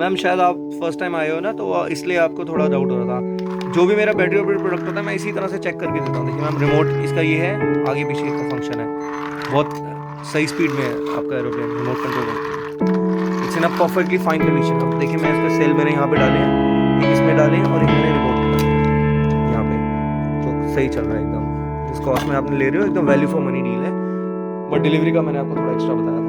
Ma'am शायद आप first time आए हो ना, तो इसलिए आपको थोड़ा डाउट हो रहा था। जो भी मेरा बैटरी ऑपरेटेड प्रोडक्ट होता है मैं इसी तरह से चेक करके देता हूँ। देखिए मैम, रिमोट इसका ये है, आगे पीछे का फंक्शन है, बहुत सही स्पीड में है आपका एरोप्लेन रिमोट कंट्रोल करके। It's in a perfectly fine condition. अब देखिए मैं इसका सेल मैंने यहाँ पे डाले हैं, एक इसमें डाले हैं और एक मैंने रिमोट में डाले हैं यहाँ पे। तो सही चल रहा है एकदम। जिस कॉस्ट में आपने ले रहे हो एकदम वैल्यू फॉर मनी डील है। बट डिलीवरी का मैंने आपको थोड़ा एक्स्ट्रा बताया